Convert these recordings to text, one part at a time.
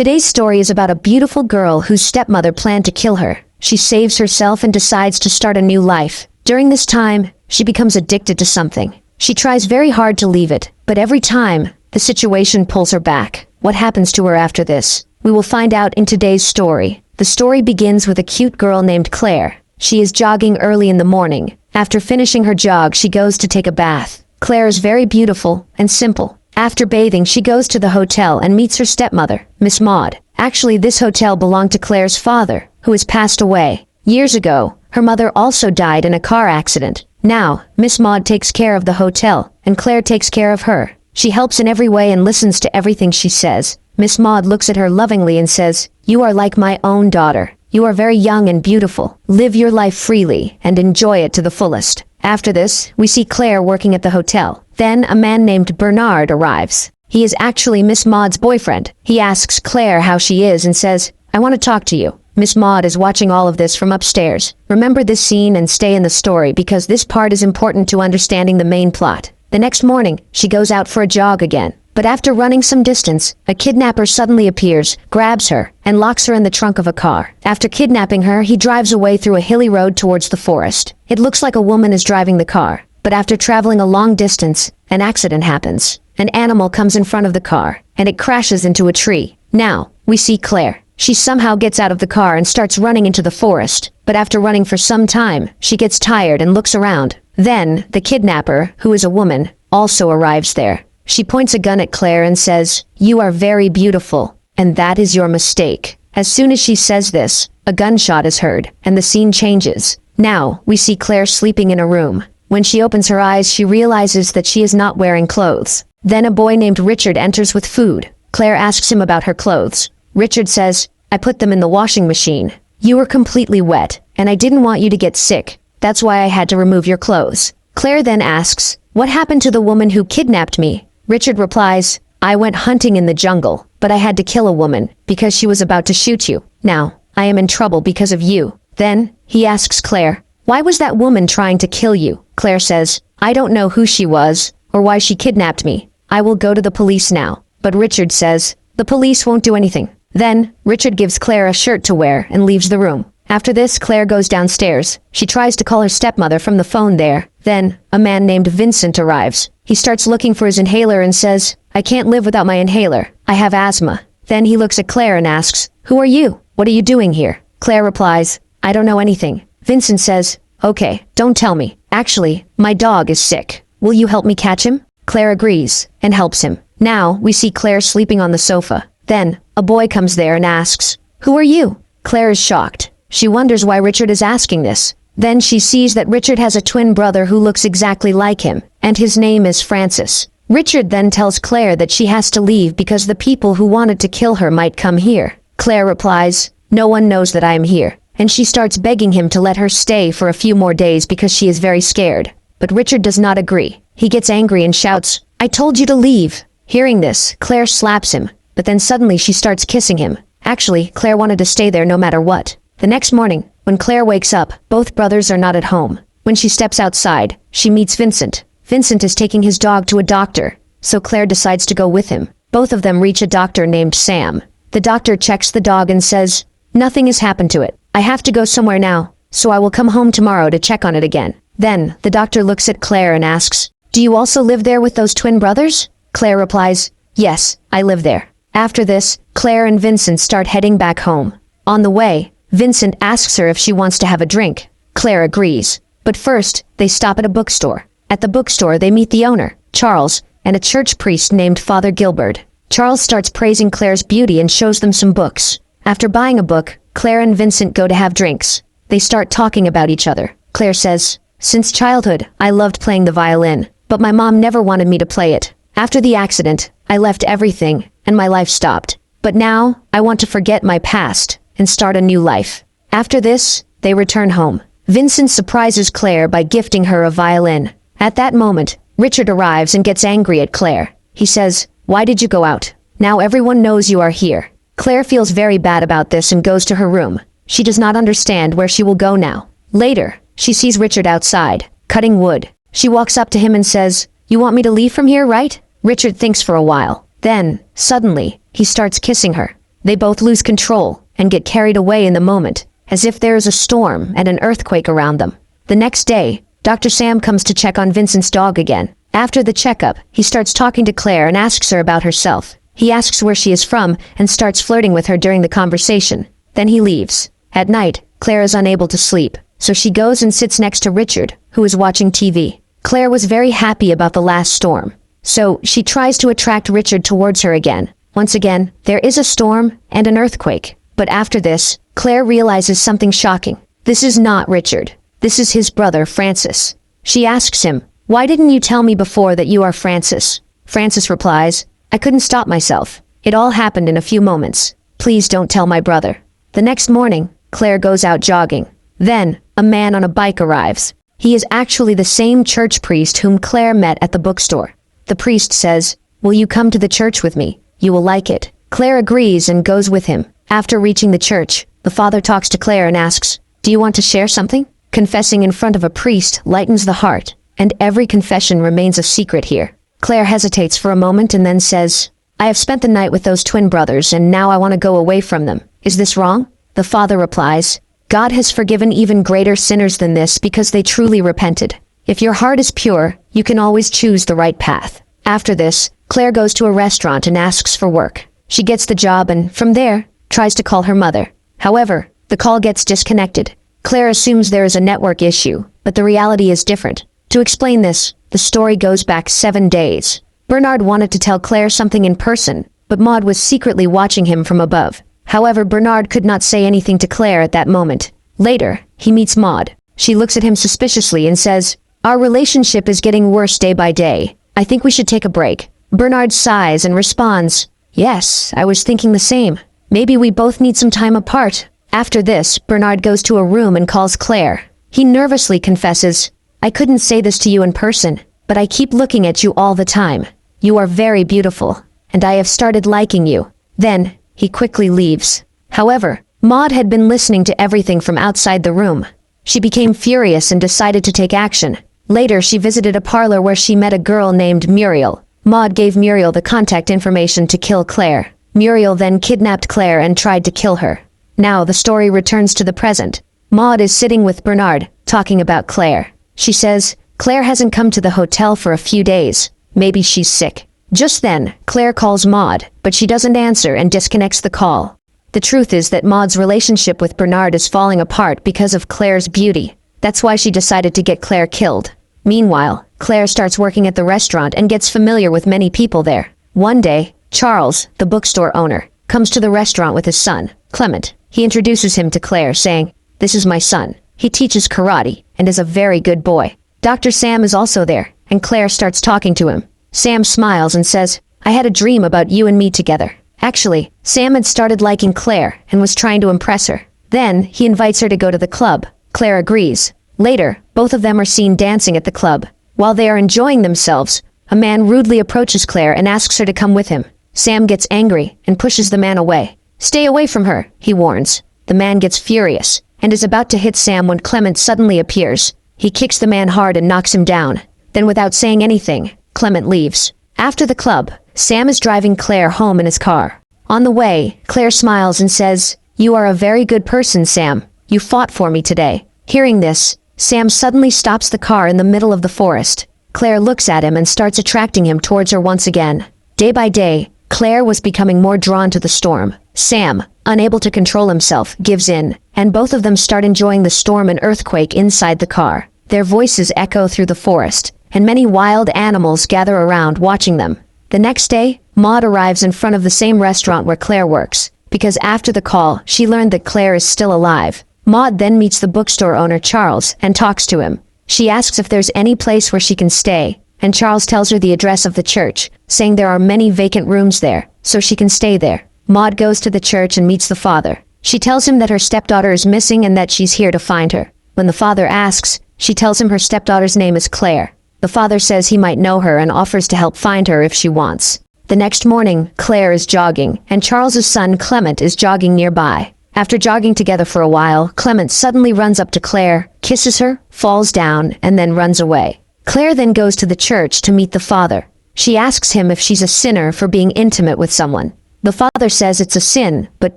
Today's story is about a beautiful girl whose stepmother planned to kill her. She saves herself and decides to start a new life. During this time, she becomes addicted to something. She tries very hard to leave it, but every time, the situation pulls her back. What happens to her after this? We will find out in today's story. The story begins with a cute girl named Claire. She is jogging early in the morning. After finishing her jog, she goes to take a bath. Claire is very beautiful and simple. After bathing, she goes to the hotel and meets her stepmother, Miss Maud. Actually, this hotel belonged to Claire's father, who has passed away. Years ago, her mother also died in a car accident. Now, Miss Maud takes care of the hotel, and Claire takes care of her. She helps in every way and listens to everything she says. Miss Maud looks at her lovingly and says, "You are like my own daughter. You are very young and beautiful. Live your life freely and enjoy it to the fullest." After this, we see Claire working at the hotel. Then a man named Bernard arrives. He is actually Miss Maud's boyfriend. He asks Claire how she is and says, "I want to talk to you." Miss Maud is watching all of this from upstairs. Remember this scene and stay in the story because this part is important to understanding the main plot. The next morning, she goes out for a jog again. But after running some distance, a kidnapper suddenly appears, grabs her, and locks her in the trunk of a car. After kidnapping her, he drives away through a hilly road towards the forest. It looks like a woman is driving the car. But after traveling a long distance, an accident happens. An animal comes in front of the car, and it crashes into a tree. Now, we see Claire. She somehow gets out of the car and starts running into the forest. But after running for some time, she gets tired and looks around. Then, the kidnapper, who is a woman, also arrives there. She points a gun at Claire and says, "You are very beautiful, and that is your mistake." As soon as she says this, a gunshot is heard, and the scene changes. Now, we see Claire sleeping in a room. When she opens her eyes, she realizes that she is not wearing clothes. Then a boy named Richard enters with food. Claire asks him about her clothes. Richard says, "I put them in the washing machine. You were completely wet, and I didn't want you to get sick. That's why I had to remove your clothes." Claire then asks, "What happened to the woman who kidnapped me?" Richard replies, "I went hunting in the jungle, but I had to kill a woman because she was about to shoot you. Now, I am in trouble because of you." Then, he asks Claire, "Why was that woman trying to kill you?" Claire says, "I don't know who she was or why she kidnapped me. I will go to the police now." But Richard says, "The police won't do anything." Then, Richard gives Claire a shirt to wear and leaves the room. After this, Claire goes downstairs. She tries to call her stepmother from the phone there. Then, a man named Vincent arrives. He starts looking for his inhaler and says, "I can't live without my inhaler. I have asthma." Then he looks at Claire and asks, "Who are you? What are you doing here?" Claire replies, "I don't know anything." Vincent says, "Okay, don't tell me. Actually, my dog is sick. Will you help me catch him?" Claire agrees and helps him. Now, we see Claire sleeping on the sofa. Then, a boy comes there and asks, "Who are you?" Claire is shocked. She wonders why Richard is asking this. Then she sees that Richard has a twin brother who looks exactly like him, and his name is Francis. Richard then tells Claire that she has to leave because the people who wanted to kill her might come here. Claire replies, "No one knows that I am here," and she starts begging him to let her stay for a few more days because she is very scared. But Richard does not agree. He gets angry and shouts, "I told you to leave." Hearing this, Claire slaps him, but then suddenly she starts kissing him. Actually, Claire wanted to stay there no matter what. The next morning, when Claire wakes up, both brothers are not at home. When she steps outside, she meets Vincent. Vincent is taking his dog to a doctor, so Claire decides to go with him. Both of them reach a doctor named Sam. The doctor checks the dog and says, "Nothing has happened to it. I have to go somewhere now, so I will come home tomorrow to check on it again." Then, the doctor looks at Claire and asks, "Do you also live there with those twin brothers?" Claire replies, "Yes, I live there." After this, Claire and Vincent start heading back home. On the way, Vincent asks her if she wants to have a drink. Claire agrees. But first, they stop at a bookstore. At the bookstore, they meet the owner, Charles, and a church priest named Father Gilbert. Charles starts praising Claire's beauty and shows them some books. After buying a book, Claire and Vincent go to have drinks. They start talking about each other. Claire says, "Since childhood, I loved playing the violin, but my mom never wanted me to play it. After the accident, I left everything, and my life stopped. But now, I want to forget my past and start a new life." After this, they return home. Vincent surprises Claire by gifting her a violin. At that moment, Richard arrives and gets angry at Claire. He says, "Why did you go out? Now everyone knows you are here." Claire feels very bad about this and goes to her room. She does not understand where she will go now. Later, she sees Richard outside, cutting wood. She walks up to him and says, "You want me to leave from here, right?" Richard thinks for a while. Then, suddenly, he starts kissing her. They both lose control and get carried away in the moment, as if there is a storm and an earthquake around them. The next day, Dr. Sam comes to check on Vincent's dog again. After the checkup, he starts talking to Claire and asks her about herself. He asks where she is from and starts flirting with her during the conversation. Then he leaves. At night, Claire is unable to sleep, so she goes and sits next to Richard, who is watching TV. Claire was very happy about the last storm, so she tries to attract Richard towards her again. Once again, there is a storm and an earthquake. But after this, Claire realizes something shocking. This is not Richard. This is his brother, Francis. She asks him, "Why didn't you tell me before that you are Francis?" Francis replies, "I couldn't stop myself. It all happened in a few moments. Please don't tell my brother." The next morning, Claire goes out jogging. Then, a man on a bike arrives. He is actually the same church priest whom Claire met at the bookstore. The priest says, "Will you come to the church with me? You will like it." Claire agrees and goes with him. After reaching the church, the father talks to Claire and asks, "Do you want to share something?" Confessing in front of a priest lightens the heart, and every confession remains a secret here. Claire hesitates for a moment and then says, "I have spent the night with those twin brothers and now I want to go away from them. Is this wrong?" The father replies, "God has forgiven even greater sinners than this because they truly repented. If your heart is pure, you can always choose the right path." After this, Claire goes to a restaurant and asks for work. She gets the job and, from there, tries to call her mother. However, the call gets disconnected. Claire assumes there is a network issue, but the reality is different. To explain this, the story goes back 7 days. Bernard wanted to tell Claire something in person, but Maud was secretly watching him from above. However, Bernard could not say anything to Claire at that moment. Later, he meets Maud. She looks at him suspiciously and says, "Our relationship is getting worse day by day. I think we should take a break." Bernard sighs and responds, "Yes, I was thinking the same. Maybe we both need some time apart." After this, Bernard goes to a room and calls Claire. He nervously confesses, "I couldn't say this to you in person, but I keep looking at you all the time. You are very beautiful, and I have started liking you." Then, he quickly leaves. However, Maud had been listening to everything from outside the room. She became furious and decided to take action. Later, she visited a parlor where she met a girl named Muriel. Maud gave Muriel the contact information to kill Claire. Muriel then kidnapped Claire and tried to kill her. Now the story returns to the present. Maud is sitting with Bernard, talking about Claire. She says, "Claire hasn't come to the hotel for a few days. Maybe she's sick." Just then, Claire calls Maud, but she doesn't answer and disconnects the call. The truth is that Maud's relationship with Bernard is falling apart because of Claire's beauty. That's why she decided to get Claire killed. Meanwhile, Claire starts working at the restaurant and gets familiar with many people there. One day, Charles, the bookstore owner, comes to the restaurant with his son, Clement. He introduces him to Claire, saying, "This is my son. He teaches karate and is a very good boy." Dr. Sam is also there, and Claire starts talking to him. Sam smiles and says, "I had a dream about you and me together." Actually, Sam had started liking Claire and was trying to impress her. Then, he invites her to go to the club. Claire agrees. Later, both of them are seen dancing at the club. While they are enjoying themselves, a man rudely approaches Claire and asks her to come with him. Sam gets angry and pushes the man away. "Stay away from her," he warns. The man gets furious and is about to hit Sam when Clement suddenly appears. He kicks the man hard and knocks him down. Then without saying anything, Clement leaves. After the club, Sam is driving Claire home in his car. On the way, Claire smiles and says, "You are a very good person, Sam. You fought for me today." Hearing this, Sam suddenly stops the car in the middle of the forest. Claire looks at him and starts attracting him towards her once again. Day by day, Claire was becoming more drawn to the storm. Sam, unable to control himself, gives in, and both of them start enjoying the storm and earthquake inside the car. Their voices echo through the forest, and many wild animals gather around watching them. The next day, Maud arrives in front of the same restaurant where Claire works, because after the call, she learned that Claire is still alive. Maud then meets the bookstore owner Charles and talks to him. She asks if there's any place where she can stay, and Charles tells her the address of the church, saying there are many vacant rooms there, so she can stay there. Maud goes to the church and meets the father. She tells him that her stepdaughter is missing and that she's here to find her. When the father asks, she tells him her stepdaughter's name is Claire. The father says he might know her and offers to help find her if she wants. The next morning, Claire is jogging, and Charles's son Clement is jogging nearby. After jogging together for a while, Clement suddenly runs up to Claire, kisses her, falls down, and then runs away. Claire then goes to the church to meet the father. She asks him if she's a sinner for being intimate with someone. The father says it's a sin, but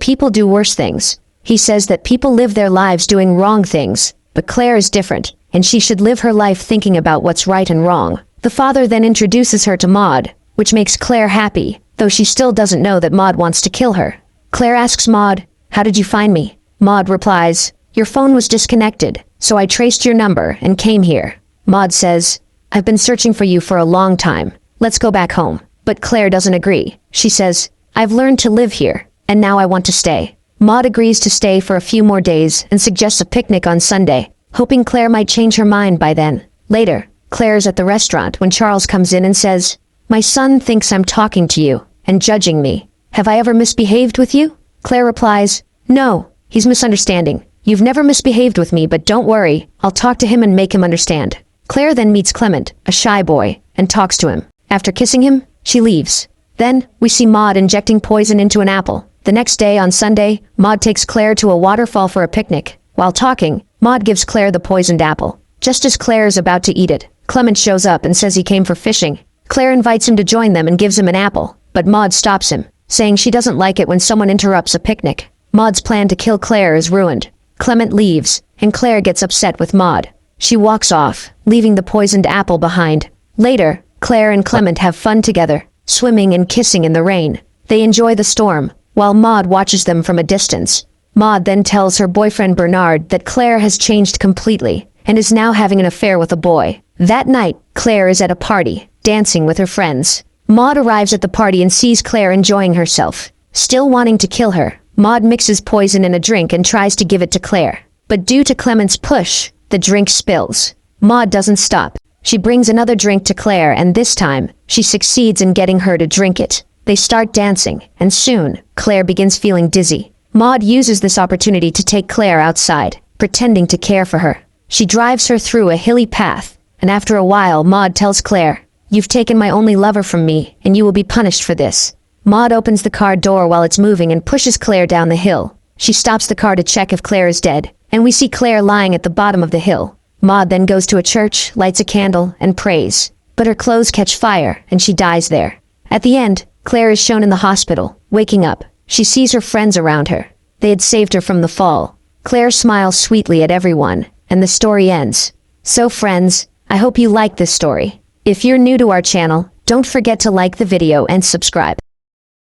people do worse things. He says that people live their lives doing wrong things, but Claire is different, and she should live her life thinking about what's right and wrong. The father then introduces her to Maud, which makes Claire happy, though she still doesn't know that Maud wants to kill her. Claire asks Maud, "How did you find me?" Maud replies, "Your phone was disconnected, so I traced your number and came here." Maud says, "I've been searching for you for a long time. Let's go back home." But Claire doesn't agree. She says, "I've learned to live here, and now I want to stay." Maud agrees to stay for a few more days and suggests a picnic on Sunday, hoping Claire might change her mind by then. Later, Claire is at the restaurant when Charles comes in and says, "My son thinks I'm talking to you and judging me. Have I ever misbehaved with you?" Claire replies, "No, he's misunderstanding. You've never misbehaved with me, but don't worry, I'll talk to him and make him understand." Claire then meets Clement, a shy boy, and talks to him. After kissing him, she leaves. Then, we see Maud injecting poison into an apple. The next day, on Sunday, Maud takes Claire to a waterfall for a picnic. While talking, Maud gives Claire the poisoned apple. Just as Claire is about to eat it, Clement shows up and says he came for fishing. Claire invites him to join them and gives him an apple, but Maud stops him, saying she doesn't like it when someone interrupts a picnic. Maud's plan to kill Claire is ruined. Clement leaves, and Claire gets upset with Maud. She walks off, leaving the poisoned apple behind. Later, Claire and Clement have fun together, swimming and kissing in the rain. They enjoy the storm, while Maud watches them from a distance. Maud then tells her boyfriend Bernard that Claire has changed completely, and is now having an affair with a boy. That night, Claire is at a party, dancing with her friends. Maud arrives at the party and sees Claire enjoying herself. Still wanting to kill her, Maud mixes poison in a drink and tries to give it to Claire. But due to Clement's push, the drink spills. Maud doesn't stop. She brings another drink to Claire, and this time, she succeeds in getting her to drink it. They start dancing, and soon, Claire begins feeling dizzy. Maud uses this opportunity to take Claire outside, pretending to care for her. She drives her through a hilly path, and after a while Maud tells Claire, "You've taken my only lover from me, and you will be punished for this." Maud opens the car door while it's moving and pushes Claire down the hill. She stops the car to check if Claire is dead, and we see Claire lying at the bottom of the hill. Maud then goes to a church, lights a candle, and prays. But her clothes catch fire, and she dies there. At the end, Claire is shown in the hospital, waking up. She sees her friends around her. They had saved her from the fall. Claire smiles sweetly at everyone, and the story ends. So friends, I hope you like this story. If you're new to our channel, don't forget to like the video and subscribe.